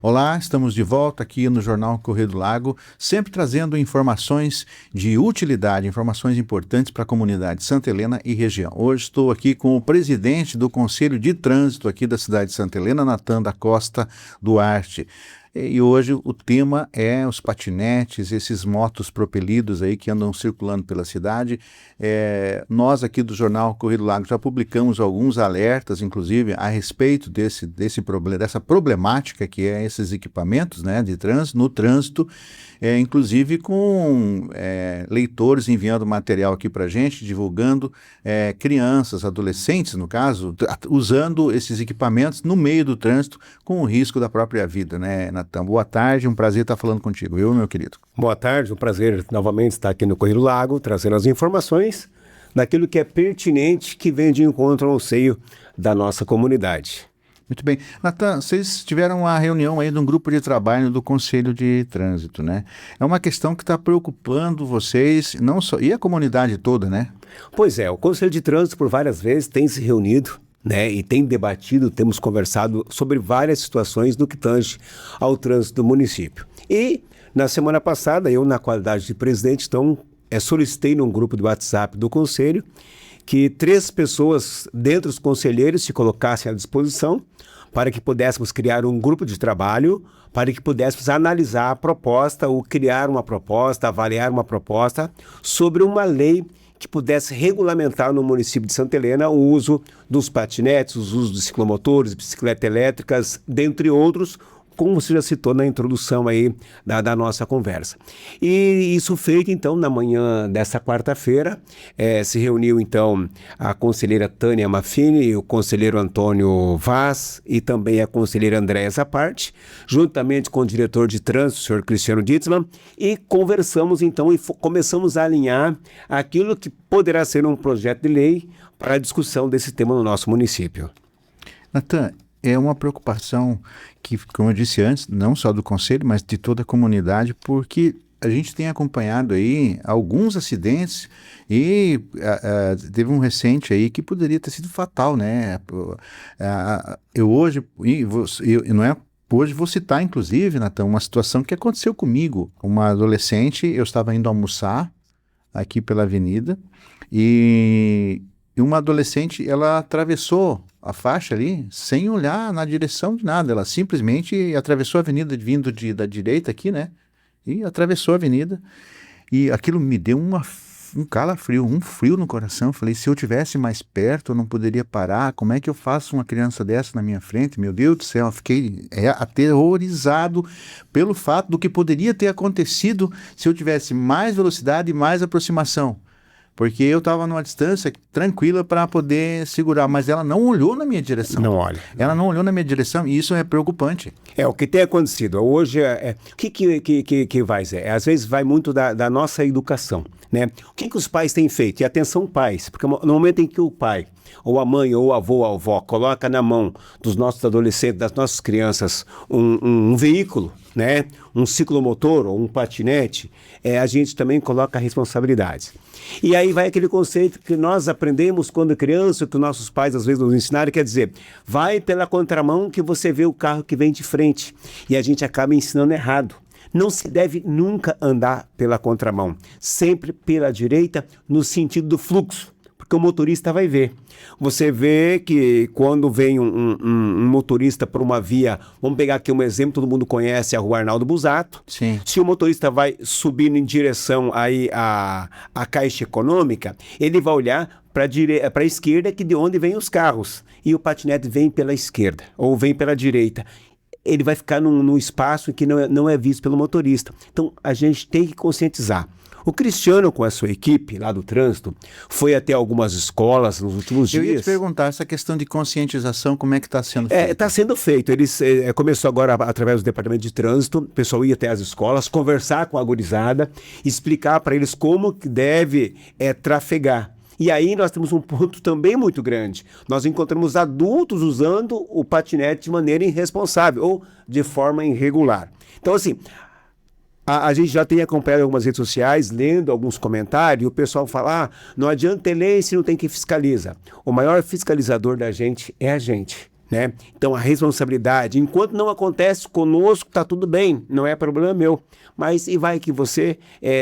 Olá, estamos de volta aqui no Jornal Correio do Lago, sempre trazendo informações de utilidade, informações importantes para a comunidade Santa Helena e região. Hoje estou aqui com o presidente do Conselho de Trânsito aqui da cidade de Santa Helena, Natan da Costa Duarte. E hoje o tema é os patinetes, esses motos propelidos aí que andam circulando pela cidade. Nós aqui do Jornal Correio do Lago já publicamos alguns alertas, inclusive, a respeito dessa problemática que é esses equipamentos, né, de trânsito, no trânsito, inclusive com leitores enviando material aqui para a gente, divulgando crianças, adolescentes, no caso, usando esses equipamentos no meio do trânsito com o risco da própria vida, né, Natan? Boa tarde, um prazer estar falando contigo, meu querido. Boa tarde, um prazer novamente estar aqui no Correio do Lago, trazendo as informações daquilo que é pertinente, que vem de encontro ao seio da nossa comunidade. Muito bem. Natan, vocês tiveram uma reunião aí de um grupo de trabalho do Conselho de Trânsito, né? É uma questão que está preocupando vocês, não só, e a comunidade toda, né? Pois é, o Conselho de Trânsito por várias vezes tem se reunido, né, e tem debatido, temos conversado sobre várias situações no que tange ao trânsito do município. E na semana passada, eu na qualidade de presidente, então, solicitei num grupo de WhatsApp do Conselho que 3 pessoas dentre os conselheiros se colocassem à disposição para que pudéssemos criar um grupo de trabalho, para que pudéssemos analisar a proposta ou criar uma proposta, avaliar uma proposta sobre uma lei que pudesse regulamentar no município de Santa Helena o uso dos patinetes, o uso de ciclomotores, bicicletas elétricas, dentre outros, como você já citou na introdução aí da nossa conversa. E isso feito, então, na manhã dessa quarta-feira, se reuniu, então, a conselheira Tânia Maffini, o conselheiro Antônio Vaz e também a conselheira Andréa Zaparte, juntamente com o diretor de trânsito, o senhor Cristiano Ditzman, e conversamos, então, e começamos a alinhar aquilo que poderá ser um projeto de lei para a discussão desse tema no nosso município. Natan, é uma preocupação que, como eu disse antes, não só do Conselho, mas de toda a comunidade, porque a gente tem acompanhado aí alguns acidentes e teve um recente aí que poderia ter sido fatal, né? Hoje vou citar, inclusive, Natan, uma situação que aconteceu comigo. Uma adolescente, eu estava indo almoçar aqui pela avenida e uma adolescente, ela atravessou a faixa ali, sem olhar na direção de nada. Ela simplesmente atravessou a avenida vindo da direita aqui, né? E atravessou a avenida. E aquilo me deu um calafrio, um frio no coração. Falei, se eu tivesse mais perto, eu não poderia parar. Como é que eu faço uma criança dessa na minha frente? Meu Deus do céu, eu fiquei aterrorizado pelo fato do que poderia ter acontecido se eu tivesse mais velocidade e mais aproximação. Porque eu estava numa distância tranquila para poder segurar, mas ela não olhou na minha direção. Não olha. Ela não olhou na minha direção e isso é preocupante. O que tem acontecido hoje o que vai, Zé? Às vezes vai muito da nossa educação, né? O que os pais têm feito? E atenção pais, porque no momento em que o pai, ou a mãe, ou o avô, ou a avó, coloca na mão dos nossos adolescentes, das nossas crianças, um veículo, né? Um ciclomotor ou um patinete, a gente também coloca responsabilidades. E aí vai aquele conceito que nós aprendemos quando criança, que nossos pais às vezes nos ensinaram, quer dizer, vai pela contramão que você vê o carro que vem de frente. E a gente acaba ensinando errado. Não se deve nunca andar pela contramão, sempre pela direita, no sentido do fluxo, porque o motorista vai ver. Você vê que quando vem um motorista por uma via, vamos pegar aqui um exemplo, todo mundo conhece a Rua Arnaldo Busato. Sim. Se o motorista vai subindo em direção aí à Caixa Econômica, ele vai olhar para a esquerda, que de onde vêm os carros, e o patinete vem pela esquerda ou vem pela direita. Ele vai ficar num espaço que não é visto pelo motorista. Então, a gente tem que conscientizar. O Cristiano, com a sua equipe lá do trânsito, foi até algumas escolas nos últimos dias. Eu ia te perguntar, essa questão de conscientização, como é que está sendo feito? Está sendo feito. Eles começou agora através do departamento de trânsito, o pessoal ia até as escolas, conversar com a gurizada, explicar para eles como que deve trafegar. E aí nós temos um ponto também muito grande. Nós encontramos adultos usando o patinete de maneira irresponsável ou de forma irregular. Então, assim, a gente já tem acompanhado algumas redes sociais, lendo alguns comentários, e o pessoal fala, não adianta ter lei se não tem quem fiscaliza. O maior fiscalizador da gente é a gente. né? Então a responsabilidade, enquanto não acontece conosco, tá tudo bem, não é problema meu. Mas e vai que você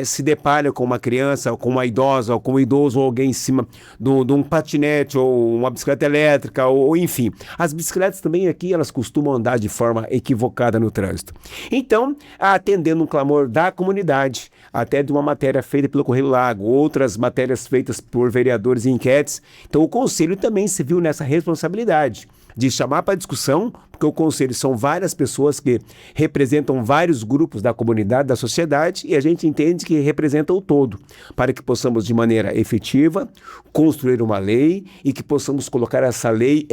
se depara com uma criança, ou com uma idosa, ou com um idoso, ou alguém em cima de um patinete, ou uma bicicleta elétrica, ou enfim. As bicicletas também aqui, elas costumam andar de forma equivocada no trânsito. Então, atendendo um clamor da comunidade, até de uma matéria feita pelo Correio do Lago, outras matérias feitas por vereadores e enquetes, então o Conselho também se viu nessa responsabilidade de chamar para discussão, porque o Conselho são várias pessoas que representam vários grupos da comunidade, da sociedade, e a gente entende que representa o todo, para que possamos, de maneira efetiva, construir uma lei e que possamos colocar essa lei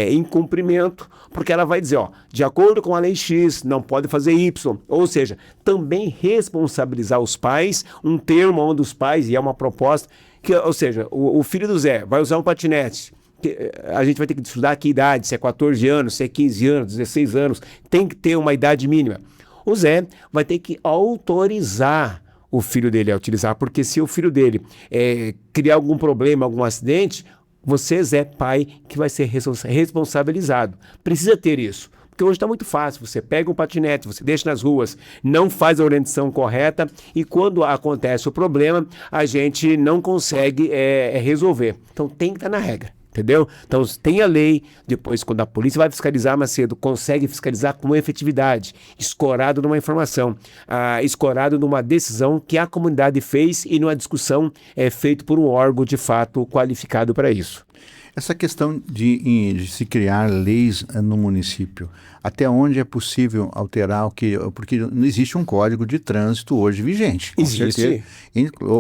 em cumprimento, porque ela vai dizer, de acordo com a lei X, não pode fazer Y, ou seja, também responsabilizar os pais, um termo onde os pais, e é uma proposta, ou seja, o filho do Zé vai usar um patinete, a gente vai ter que estudar que idade, se é 14 anos, se é 15 anos, 16 anos, tem que ter uma idade mínima. O Zé vai ter que autorizar o filho dele a utilizar, porque se o filho dele criar algum problema, algum acidente, você, Zé, pai, que vai ser responsabilizado. Precisa ter isso. Porque hoje está muito fácil, você pega um patinete, você deixa nas ruas, não faz a orientação correta e quando acontece o problema, a gente não consegue resolver. Então tem que estar na regra. Entendeu? Então tem a lei, depois quando a polícia vai fiscalizar, Macedo, consegue fiscalizar com efetividade, escorado numa informação, escorado numa decisão que a comunidade fez e numa discussão feita por um órgão de fato qualificado para isso. Essa questão de se criar leis no município, até onde é possível alterar porque não existe um código de trânsito hoje vigente. Existe.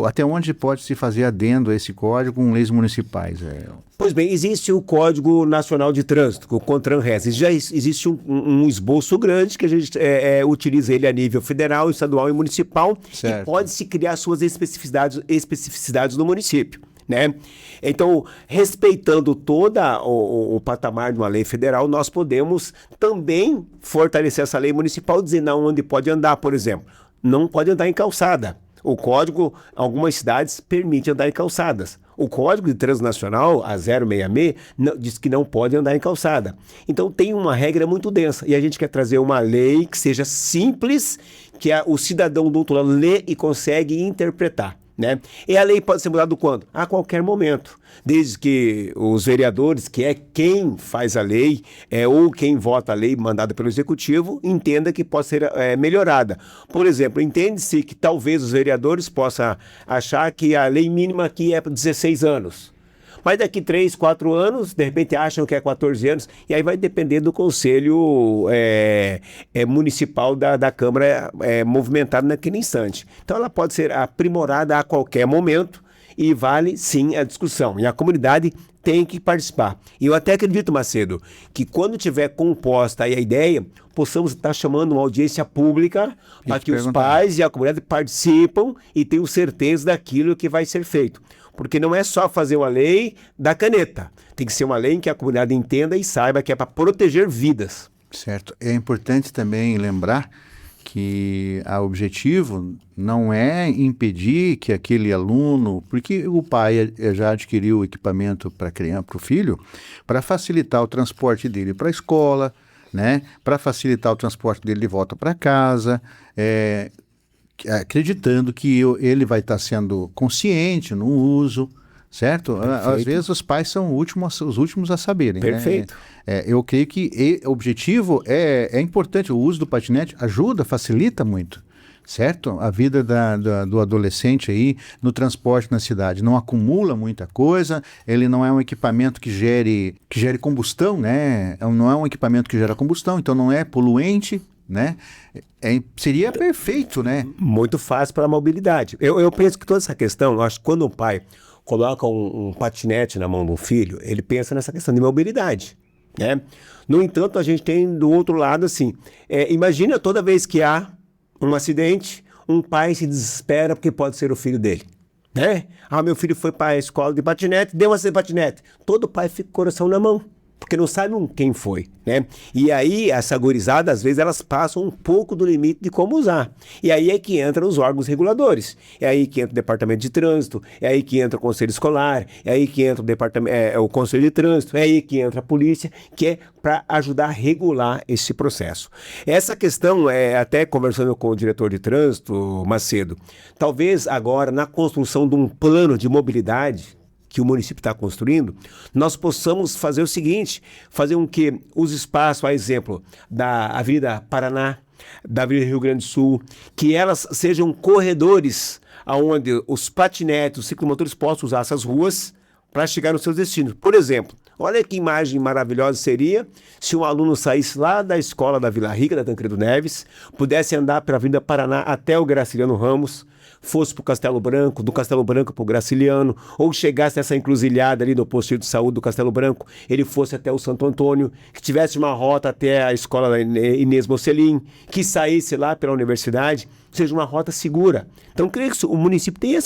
Até onde pode se fazer adendo a esse código com leis municipais? Pois bem, existe o Código Nacional de Trânsito, o CONTRAN-RES. Já existe um esboço grande que a gente utiliza ele a nível federal, estadual e municipal, certo. E pode-se criar suas especificidades no município. Né? Então, respeitando todo o patamar de uma lei federal, nós podemos também fortalecer essa lei municipal, dizer não onde pode andar, por exemplo. Não pode andar em calçada. O código, algumas cidades, permite andar em calçadas. O Código de Trânsito Nacional, a 066, diz que não pode andar em calçada. Então tem uma regra muito densa. E a gente quer trazer uma lei que seja simples, que o cidadão do outro lado lê e consegue interpretar. Né? E a lei pode ser mudada quando? A qualquer momento, desde que os vereadores, que é quem faz a lei, ou quem vota a lei mandada pelo executivo, entenda que pode ser melhorada. Por exemplo, entende-se que talvez os vereadores possam achar que a lei mínima aqui é para 16 anos. Mas daqui 3, 4 anos, de repente acham que é 14 anos, e aí vai depender do conselho municipal da Câmara movimentado naquele instante. Então ela pode ser aprimorada a qualquer momento e vale sim a discussão. E a comunidade tem que participar. E eu até acredito, Macedo, que quando tiver composta aí a ideia, possamos estar chamando uma audiência pública para que os pais e a comunidade participam e tenham certeza daquilo que vai ser feito. Porque não é só fazer uma lei da caneta. Tem que ser uma lei em que a comunidade entenda e saiba que é para proteger vidas. Certo. É importante também lembrar que o objetivo não é impedir que aquele aluno, porque o pai já adquiriu o equipamento para o filho, para facilitar o transporte dele para a escola, né? Para facilitar o transporte dele de volta para casa, acreditando que ele vai estar sendo consciente no uso, certo? Perfeito. Às vezes os pais são os últimos a saberem. Perfeito. Né? Eu creio que o objetivo é importante. O uso do patinete ajuda, facilita muito, certo? A vida do adolescente aí no transporte na cidade. Não acumula muita coisa, ele não é um equipamento que gere combustão, né? Não é um equipamento que gera combustão, então não é poluente, né? Seria perfeito, né? Muito fácil para a mobilidade. Eu penso que toda essa questão, eu acho que quando o pai coloca um patinete na mão do filho, ele pensa nessa questão de mobilidade, né? No entanto, a gente tem do outro lado assim, imagina toda vez que há um acidente, um pai se desespera porque pode ser o filho dele, né? Meu filho foi para a escola de patinete, deu um acidente de patinete. Todo pai fica com o coração na mão. porque não sabem quem foi, né? E aí, essa gurizada, às vezes, elas passam um pouco do limite de como usar. E aí é que entram os órgãos reguladores. É aí que entra o departamento de trânsito, é aí que entra o conselho escolar, é aí que entra o departamento, o conselho de trânsito, é aí que entra a polícia, que é para ajudar a regular esse processo. Essa questão, até conversando com o diretor de trânsito, Macedo, talvez agora, na construção de um plano de mobilidade, que o município está construindo, nós possamos fazer o seguinte, fazer com que os espaços, a exemplo da Avenida Paraná, da Avenida Rio Grande do Sul, que elas sejam corredores onde os patinetes, os ciclomotores possam usar essas ruas para chegar nos seus destinos. Por exemplo, olha que imagem maravilhosa seria se um aluno saísse lá da escola da Vila Rica, da Tancredo Neves, pudesse andar pela Avenida Paraná até o Graciliano Ramos, fosse para o Castelo Branco, do Castelo Branco para o Graciliano, ou chegasse nessa encruzilhada ali no posto de saúde do Castelo Branco, ele fosse até o Santo Antônio, que tivesse uma rota até a escola da Inês Mocelin, que saísse lá pela universidade, seja uma rota segura. Então, creio que o município tem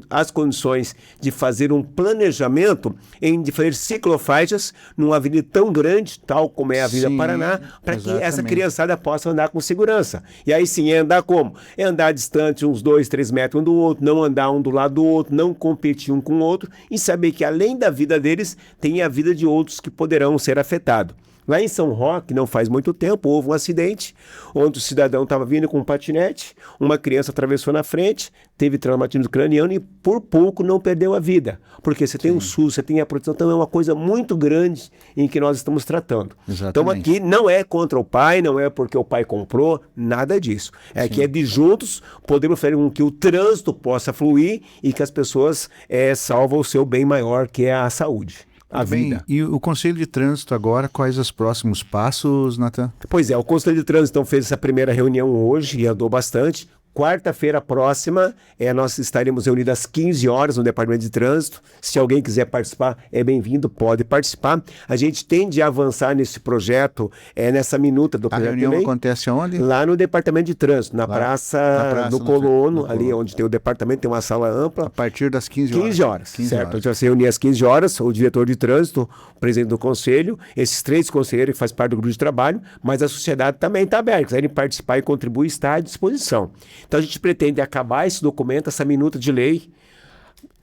as condições de fazer um planejamento de fazer ciclofaixas numa avenida tão grande, tal como é a Avenida Paraná, para que essa criançada possa andar com segurança. E aí sim, é andar como? É andar distante uns 2, 3 metros um do outro, não andar um do lado do outro, não competir um com o outro e saber que além da vida deles, tem a vida de outros que poderão ser afetados. Lá em São Roque, não faz muito tempo, houve um acidente onde o cidadão estava vindo com um patinete, uma criança atravessou na frente, teve traumatismo craniano e por pouco não perdeu a vida. Porque você tem o SUS, você tem a proteção, então é uma coisa muito grande em que nós estamos tratando. Exatamente. Então aqui não é contra o pai, não é porque o pai comprou, nada disso. É que é de juntos podemos fazer com que o trânsito possa fluir e que as pessoas salvam o seu bem maior, que é a saúde. A vida. E o Conselho de Trânsito agora, quais os próximos passos, Nathan? Pois é, o Conselho de Trânsito então, fez essa primeira reunião hoje e andou bastante. Quarta-feira próxima, nós estaremos reunidos às 15 horas no Departamento de Trânsito. Se alguém quiser participar, é bem-vindo, pode participar. A gente tende a avançar nesse projeto, nessa minuta do projeto de lei. A reunião acontece onde? Lá no Departamento de Trânsito, na praça do Colono, ali onde tem o departamento, tem uma sala ampla. A partir das 15 horas. 15 horas, certo. A gente vai se reunir às 15 horas, o diretor de trânsito, o presidente do conselho, esses 3 conselheiros que fazem parte do grupo de trabalho, mas a sociedade também está aberta. Se quiserem participar e contribuir, está à disposição. Então a gente pretende acabar esse documento, essa minuta de lei.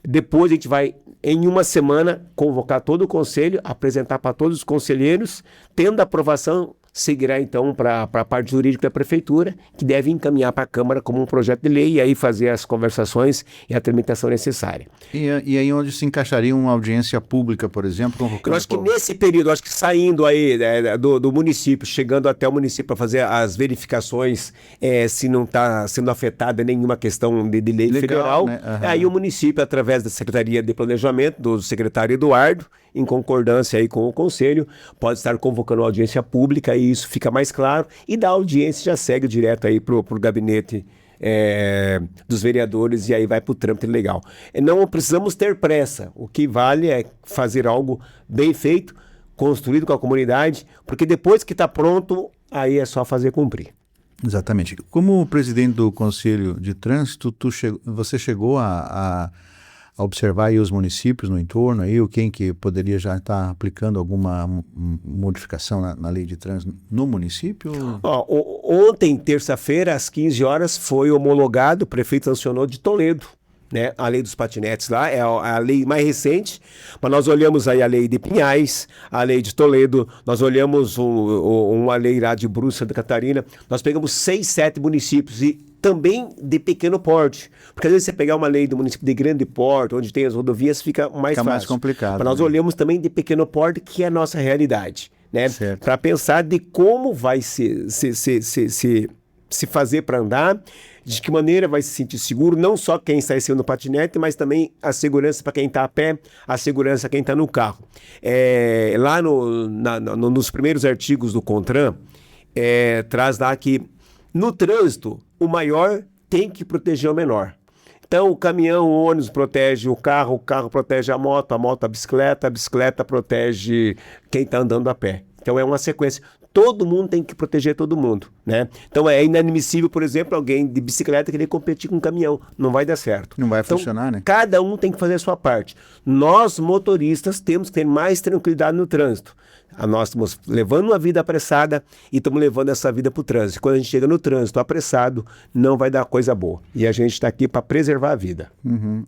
Depois a gente vai, em uma semana, convocar todo o conselho, apresentar para todos os conselheiros, tendo a aprovação, seguirá então para a parte jurídica da prefeitura, que deve encaminhar para a Câmara como um projeto de lei e aí fazer as conversações e a tramitação necessária. E aí onde se encaixaria uma audiência pública, por exemplo? Eu acho que nesse período, acho que saindo aí do município, chegando até o município para fazer as verificações, se não está sendo afetada nenhuma questão de lei legal, federal, né? Aí o município, através da Secretaria de Planejamento, do secretário Eduardo, em concordância aí com o Conselho, pode estar convocando uma audiência pública e isso fica mais claro, e da audiência já segue direto aí pro gabinete dos vereadores e aí vai para o trâmite legal. Não precisamos ter pressa, o que vale é fazer algo bem feito, construído com a comunidade, porque depois que está pronto, aí é só fazer cumprir. Exatamente. Como presidente do Conselho de Trânsito, você chegou a observar aí os municípios no entorno, aí, quem que poderia já estar aplicando alguma modificação na lei de trânsito no município? Ontem, terça-feira, às 15 horas, foi homologado, o prefeito sancionou de Toledo, né? A lei dos patinetes lá, é a lei mais recente, mas nós olhamos aí a lei de Pinhais, a lei de Toledo, nós olhamos uma lei lá de Brusque, Santa Catarina, nós pegamos 6, 7 municípios e também de pequeno porte, porque às vezes você pegar uma lei do município de grande porte, onde tem as rodovias, fica mais fácil. Mais complicado. Mas nós olhamos também de pequeno porte, que é a nossa realidade, né? Para pensar de como vai se fazer para andar, de que maneira vai se sentir seguro, não só quem está em cima do patinete, mas também a segurança para quem está a pé, a segurança para quem está no carro. Lá nos primeiros artigos do CONTRAN, traz lá que no trânsito, o maior tem que proteger o menor. Então, o caminhão, o ônibus protege o carro protege a moto a bicicleta protege quem está andando a pé. Então, é uma sequência. Todo mundo tem que proteger todo mundo, né? Então, é inadmissível, por exemplo, alguém de bicicleta querer competir com um caminhão. Não vai dar certo. Não vai funcionar, né? Cada um tem que fazer a sua parte. Nós, motoristas, temos que ter mais tranquilidade no trânsito. Nós estamos levando uma vida apressada e estamos levando essa vida para o trânsito. Quando a gente chega no trânsito apressado, não vai dar coisa boa. E a gente está aqui para preservar a vida.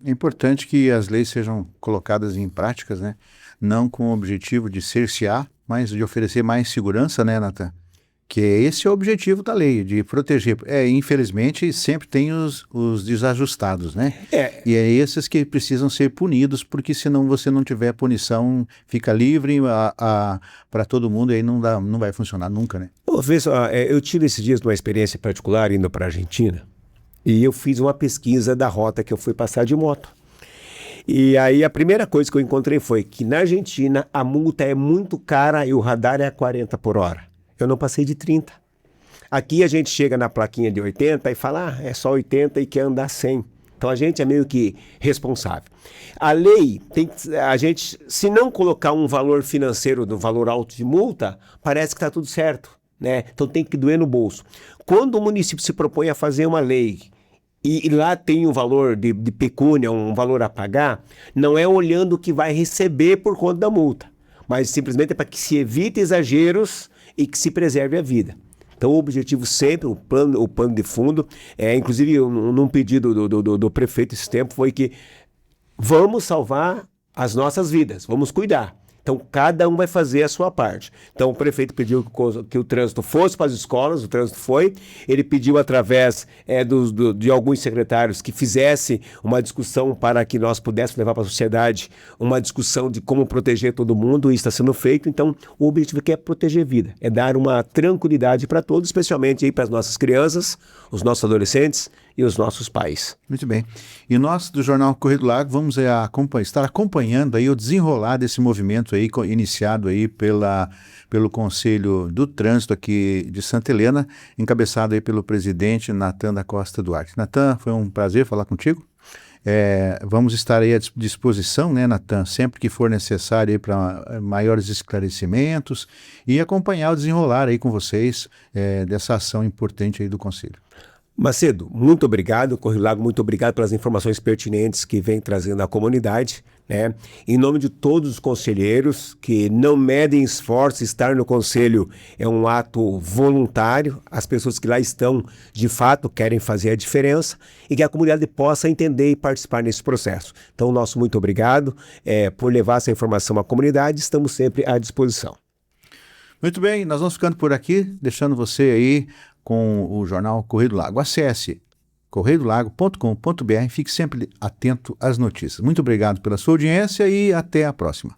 É importante que as leis sejam colocadas em práticas, né? Não com o objetivo de cercear, mas de oferecer mais segurança, né, Natan? Que esse é o objetivo da lei, de proteger. Infelizmente, sempre tem os desajustados, né? E é esses que precisam ser punidos, porque senão você não tiver punição, fica livre para todo mundo e aí não vai funcionar nunca, né? Eu tive esses dias uma experiência particular indo para a Argentina e eu fiz uma pesquisa da rota que eu fui passar de moto. E aí a primeira coisa que eu encontrei foi que na Argentina a multa é muito cara e o radar é a 40 por hora. Eu não passei de 30. Aqui a gente chega na plaquinha de 80 e fala, é só 80 e quer andar 100. Então a gente é meio que responsável. A lei, a gente, se não colocar um valor financeiro do valor alto de multa, parece que está tudo certo, né? Então tem que doer no bolso. Quando o município se propõe a fazer uma lei e lá tem um valor de pecúnia, um valor a pagar, não é olhando o que vai receber por conta da multa, mas simplesmente é para que se evite exageros e que se preserve a vida. Então o objetivo sempre, o plano de fundo, inclusive num pedido do prefeito esse tempo, foi que vamos salvar as nossas vidas, vamos cuidar. Então cada um vai fazer a sua parte. Então o prefeito pediu que o trânsito fosse para as escolas, o trânsito foi. Ele pediu através de alguns secretários que fizesse uma discussão para que nós pudéssemos levar para a sociedade uma discussão de como proteger todo mundo, e isso está sendo feito. Então o objetivo aqui é proteger vida, é dar uma tranquilidade para todos, especialmente aí para as nossas crianças, os nossos adolescentes e os nossos pais. Muito bem. E nós do Jornal Correio do Lago vamos estar acompanhando aí o desenrolar desse movimento aí iniciado aí pelo Conselho do Trânsito aqui de Santa Helena, encabeçado aí pelo presidente Natan da Costa Duarte. Natan, foi um prazer falar contigo. Vamos estar aí à disposição, né, Natan, sempre que for necessário para maiores esclarecimentos e acompanhar o desenrolar aí com vocês dessa ação importante aí do Conselho. Macedo, muito obrigado. Correio do Lago, muito obrigado pelas informações pertinentes que vem trazendo à comunidade, né? Em nome de todos os conselheiros que não medem esforço, estar no conselho é um ato voluntário. As pessoas que lá estão, de fato, querem fazer a diferença e que a comunidade possa entender e participar nesse processo. Então, nosso muito obrigado por levar essa informação à comunidade. Estamos sempre à disposição. Muito bem, nós vamos ficando por aqui, deixando você aí com o jornal Correio do Lago. Acesse correiodolago.com.br, fique sempre atento às notícias. Muito obrigado pela sua audiência e até a próxima.